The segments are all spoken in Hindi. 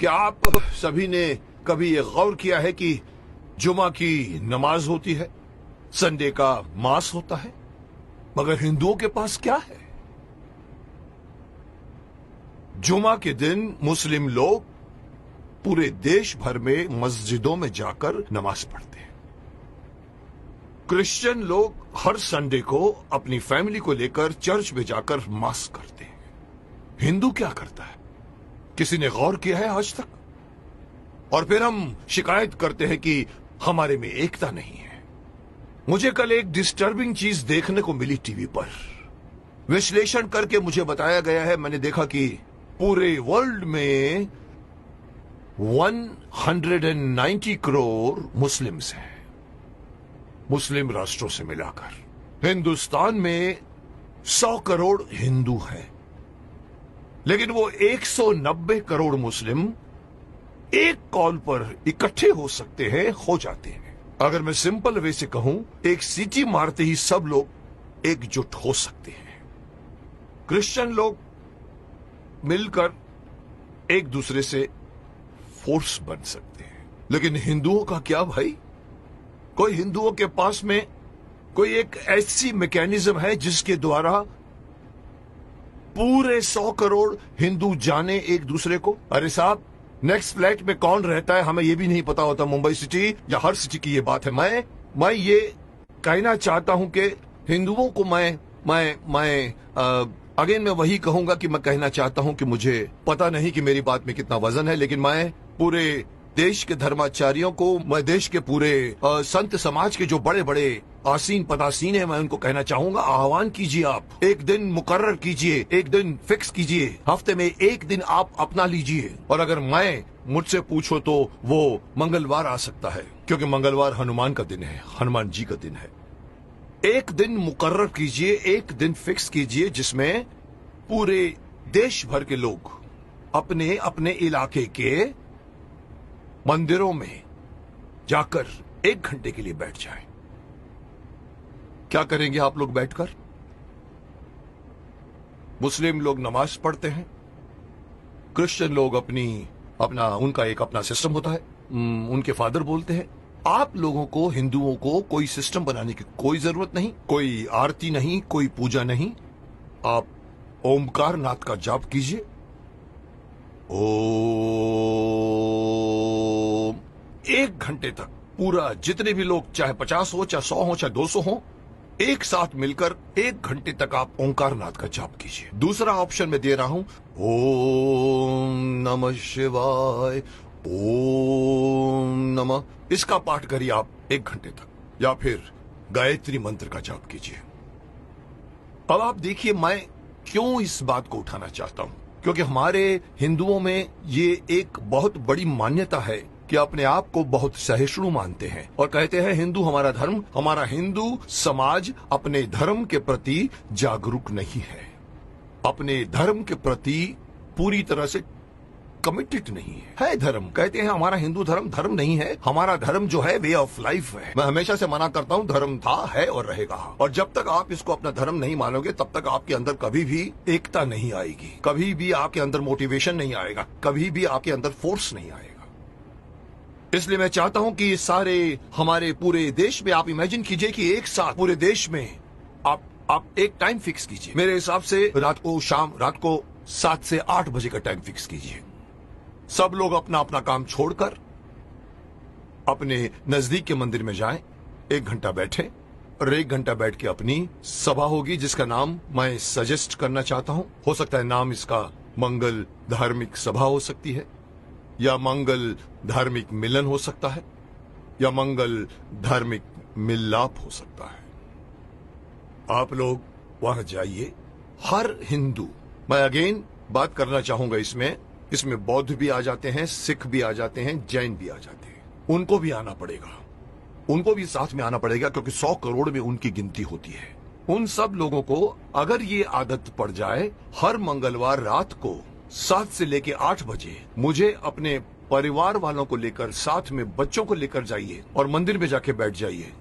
क्या आप सभी ने कभी ये गौर किया है कि जुमा की नमाज होती है, संडे का मास होता है, मगर हिंदुओं के पास क्या है? जुमा के दिन मुस्लिम लोग पूरे देश भर में मस्जिदों में जाकर नमाज पढ़ते हैं। क्रिश्चियन लोग हर संडे को अपनी फैमिली को लेकर चर्च में जाकर मास करते हैं। हिंदू क्या करता है? किसी ने गौर किया है आज तक? और फिर हम शिकायत करते हैं कि हमारे में एकता नहीं है। मुझे कल एक डिस्टर्बिंग चीज देखने को मिली टीवी पर। विश्लेषण करके मुझे बताया गया है, मैंने देखा कि पूरे वर्ल्ड में 190 करोड़ मुस्लिम्स हैं, मुस्लिम राष्ट्रों से मिलाकर। हिंदुस्तान में 100 करोड़ हिंदू हैं, लेकिन वो 190 करोड़ मुस्लिम एक कॉल पर इकट्ठे हो सकते हैं, हो जाते हैं। अगर मैं सिंपल वे से कहूं, एक सीटी मारते ही सब लोग एकजुट हो सकते हैं। क्रिश्चियन लोग मिलकर एक दूसरे से फोर्स बन सकते हैं, लेकिन हिंदुओं का क्या भाई? कोई हिंदुओं के पास में कोई एक ऐसी मैकेनिज्म है जिसके द्वारा पूरे 100 करोड़ हिंदू जाने एक दूसरे को? अरे साहब, नेक्स्ट फ्लैट में कौन रहता है हमें यह भी नहीं पता होता। मुंबई सिटी या हर सिटी की ये बात है। मैं ये कहना चाहता हूं कि हिंदुओं को अगेन मैं वही कहूंगा कि मैं कहना चाहता हूं कि मुझे पता नहीं कि मेरी बात में कितना वजन है, लेकिन मैं पूरे देश के धर्माचार्यों को, मैं देश के पूरे संत समाज के जो बड़े बड़े आसीन पदासीन है, मैं उनको कहना चाहूंगा, आह्वान कीजिए, आप एक दिन मुकर्रर कीजिए, एक दिन फिक्स कीजिए, हफ्ते में एक दिन आप अपना लीजिए। और अगर मुझसे पूछो तो वो मंगलवार आ सकता है, क्योंकि मंगलवार हनुमान का दिन है, हनुमान जी का दिन है। एक दिन मुकर्रर कीजिए, एक दिन फिक्स कीजिए, जिसमें पूरे देश भर के लोग अपने अपने इलाके के मंदिरों में जाकर 1 घंटे के लिए बैठ जाएं। क्या करेंगे आप लोग बैठकर? मुस्लिम लोग नमाज पढ़ते हैं, क्रिश्चियन लोग उनका एक अपना सिस्टम होता है, उनके फादर बोलते हैं। आप लोगों को, हिंदुओं को, कोई सिस्टम बनाने की कोई जरूरत नहीं, कोई आरती नहीं, कोई पूजा नहीं। आप ओमकार नाथ का जाप कीजिए। ओम, 1 घंटे तक पूरा, जितने भी लोग, चाहे 50 हो, चाहे 100 हो, चाहे 200 हो, एक साथ मिलकर 1 घंटे तक आप ओंकार नाथ का जाप कीजिए। दूसरा ऑप्शन मैं दे रहा हूं, ओम नमः शिवाय, ओम नमः, इसका पाठ करिए आप 1 घंटे तक, या फिर गायत्री मंत्र का जाप कीजिए। अब आप देखिए मैं क्यों इस बात को उठाना चाहता हूं, क्योंकि हमारे हिंदुओं में ये एक बहुत बड़ी मान्यता है कि अपने आप को बहुत सहिष्णु मानते हैं और कहते हैं हिंदू हमारा धर्म, हमारा हिंदू समाज अपने धर्म के प्रति जागरूक नहीं है, अपने धर्म के प्रति पूरी तरह से कमिटेड नहीं है। धर्म कहते हैं हमारा हिंदू धर्म नहीं है, हमारा धर्म जो है वे ऑफ लाइफ है। मैं हमेशा से मना करता हूं, धर्म था, है और रहेगा। और जब तक आप इसको अपना धर्म नहीं मानोगे, तब तक आपके अंदर कभी भी एकता नहीं आएगी, कभी भी आपके अंदर मोटिवेशन नहीं आएगा, कभी भी आपके अंदर फोर्स नहीं आएगा। इसलिए मैं चाहता हूं कि सारे हमारे पूरे देश में आप इमेजिन कीजिए कि एक साथ पूरे देश में आप एक टाइम फिक्स कीजिए। मेरे हिसाब से रात को 7 से 8 बजे का टाइम फिक्स कीजिए। सब लोग अपना अपना काम छोड़कर अपने नजदीक के मंदिर में जाएं, 1 घंटा बैठें और 1 घंटा बैठ के अपनी सभा होगी, जिसका नाम मैं सजेस्ट करना चाहता हूं। हो सकता है नाम इसका मंगल धार्मिक सभा हो सकती है, या मंगल धार्मिक मिलन हो सकता है, या मंगल धार्मिक मिलाप हो सकता है। आप लोग वहां जाइए। हर हिंदू, मैं अगेन बात करना चाहूंगा, इसमें बौद्ध भी आ जाते हैं, सिख भी आ जाते हैं, जैन भी आ जाते हैं, उनको भी आना पड़ेगा, उनको भी साथ में आना पड़ेगा, क्योंकि 100 करोड़ में उनकी गिनती होती है। उन सब लोगों को अगर ये आदत पड़ जाए, हर मंगलवार रात को 7 से लेके 8 बजे मुझे अपने परिवार वालों को लेकर, साथ में बच्चों को लेकर जाइए और मंदिर में जाके बैठ जाइए।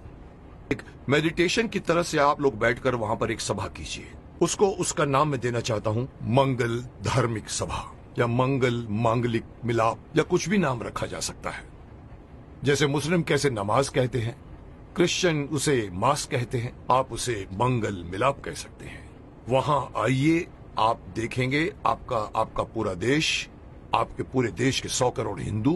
एक मेडिटेशन की तरह से आप लोग बैठकर वहां पर एक सभा कीजिए। उसका नाम मैं देना चाहता हूं मंगल धार्मिक सभा। या मंगल, मांगलिक, मिलाप या कुछ भी नाम रखा जा सकता है। जैसे मुस्लिम कैसे नमाज कहते हैं, क्रिश्चियन उसे मास कहते हैं, आप उसे मंगल मिलाप कह सकते हैं। वहां आइए, आप देखेंगे आपका पूरा देश, आपके पूरे देश के 100 करोड़ हिंदू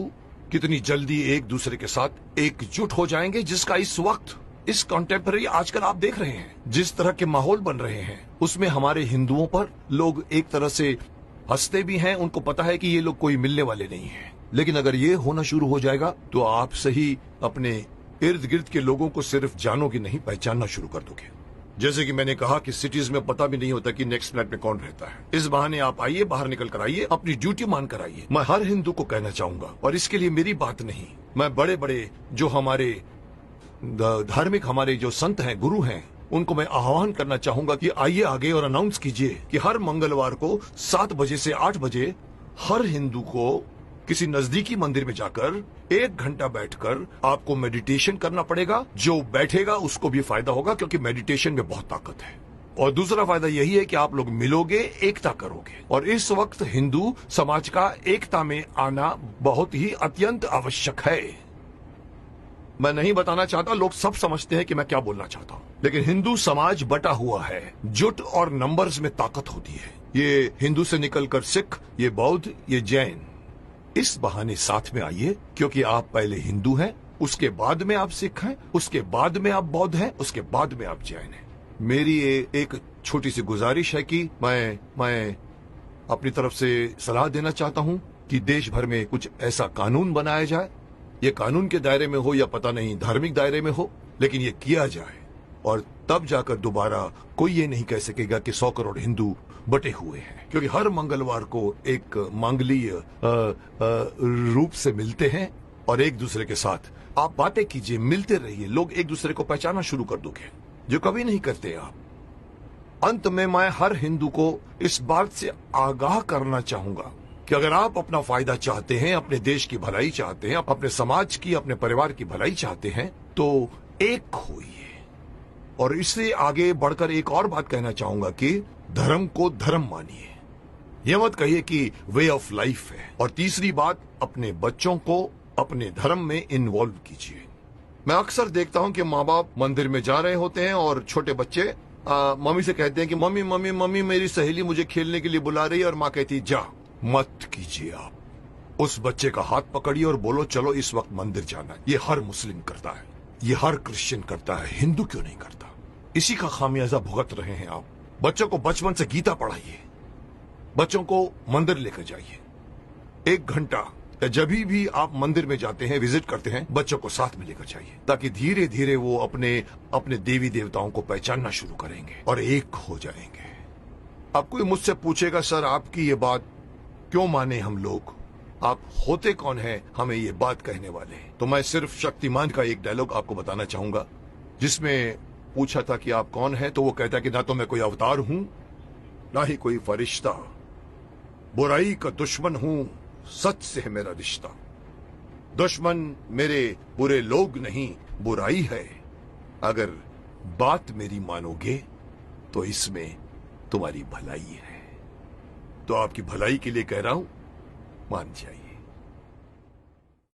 कितनी जल्दी एक दूसरे के साथ एकजुट हो जाएंगे, जिसका इस वक्त, इस कॉन्टेम्पररी आजकल आप देख रहे हैं जिस तरह के माहौल बन रहे हैं, उसमें हमारे हिंदुओं पर लोग एक तरह से हंसते भी हैं। उनको पता है कि ये लोग कोई मिलने वाले नहीं हैं। लेकिन अगर ये होना शुरू हो जाएगा तो आप सही अपने इर्द गिर्द के लोगों को सिर्फ जानोगे नहीं, पहचानना शुरू कर दोगे। जैसे कि मैंने कहा कि सिटीज में पता भी नहीं होता कि नेक्स्ट फ्लैट में कौन रहता है। इस बहाने आप आइए, बाहर निकल कर आइए, अपनी ड्यूटी मान कर आइए। मैं हर हिंदू को कहना चाहूंगा, और इसके लिए मेरी बात नहीं, मैं बड़े बड़े जो हमारे धार्मिक हमारे जो संत हैं, गुरु हैं, उनको मैं आह्वान करना चाहूंगा कि आइए आगे और अनाउंस कीजिए कि हर मंगलवार को 7 बजे से 8 बजे हर हिंदू को किसी नजदीकी मंदिर में जाकर 1 घंटा बैठकर आपको मेडिटेशन करना पड़ेगा। जो बैठेगा उसको भी फायदा होगा, क्योंकि मेडिटेशन में बहुत ताकत है। और दूसरा फायदा यही है कि आप लोग मिलोगे, एकता करोगे। और इस वक्त हिंदू समाज का एकता में आना बहुत ही अत्यंत आवश्यक है। मैं नहीं बताना चाहता, लोग सब समझते हैं कि मैं क्या बोलना चाहता हूं, लेकिन हिंदू समाज बटा हुआ है। जुट और नंबर्स में ताकत होती है। ये हिंदू से निकलकर सिख, ये बौद्ध, ये जैन, इस बहाने साथ में आइए, क्योंकि आप पहले हिंदू हैं, उसके बाद में आप सिख हैं, उसके बाद में आप बौद्ध हैं, उसके बाद में आप जैन हैं। मेरी एक छोटी सी गुजारिश है कि मैं अपनी तरफ से सलाह देना चाहता हूं कि देश भर में कुछ ऐसा कानून बनाया जाए। ये कानून के दायरे में हो या पता नहीं धार्मिक दायरे में हो, लेकिन ये किया जाए, और तब जाकर दोबारा कोई ये नहीं कह सकेगा कि 100 करोड़ हिंदू बटे हुए हैं। क्योंकि हर मंगलवार को एक मांगलीय रूप से मिलते हैं और एक दूसरे के साथ आप बातें कीजिए, मिलते रहिए, लोग एक दूसरे को पहचानना शुरू कर दोगे, जो कभी नहीं करते आप। अंत में मैं हर हिंदू को इस बात से आगाह करना चाहूंगा कि अगर आप अपना फायदा चाहते हैं, अपने देश की भलाई चाहते हैं, अपने समाज की, अपने परिवार की भलाई चाहते हैं, तो एक होइए। और इससे आगे बढ़कर एक और बात कहना चाहूंगा कि धर्म को धर्म मानिए, यह मत कहिए कि वे ऑफ लाइफ है। और तीसरी बात, अपने बच्चों को अपने धर्म में इन्वॉल्व कीजिए। मैं अक्सर देखता हूं कि माँ बाप मंदिर में जा रहे होते हैं और छोटे बच्चे मम्मी से कहते हैं कि मम्मी मम्मी मम्मी मेरी सहेली मुझे खेलने के लिए बुला रही है, और माँ कहती जा। मत कीजिए। आप उस बच्चे का हाथ पकड़िए और बोलो चलो इस वक्त मंदिर जाना है। ये हर मुस्लिम करता है, ये हर क्रिश्चियन करता है, हिंदू क्यों नहीं करता? इसी का खामियाजा भुगत रहे हैं आप। बच्चों को बचपन से गीता पढ़ाइए, बच्चों को मंदिर लेकर जाइए। 1 घंटा या जब भी आप मंदिर में जाते हैं, विजिट करते हैं, बच्चों को साथ में लेकर जाइए, ताकि धीरे धीरे वो अपने देवी देवताओं को पहचानना शुरू करेंगे और एक हो जाएंगे। अब कोई मुझसे पूछेगा सर आपकी ये बात क्यों माने हम लोग, आप होते कौन है हमें ये बात कहने वाले? तो मैं सिर्फ शक्तिमान का एक डायलॉग आपको बताना चाहूंगा, जिसमें पूछा था कि आप कौन है, तो वो कहता है कि ना तो मैं कोई अवतार हूं, ना ही कोई फरिश्ता, बुराई का दुश्मन हूं, सच से है मेरा रिश्ता। दुश्मन मेरे बुरे लोग नहीं, बुराई है। अगर बात मेरी मानोगे तो इसमें तुम्हारी भलाई है। तो आपकी भलाई के लिए कह रहा हूं, मान जाइए।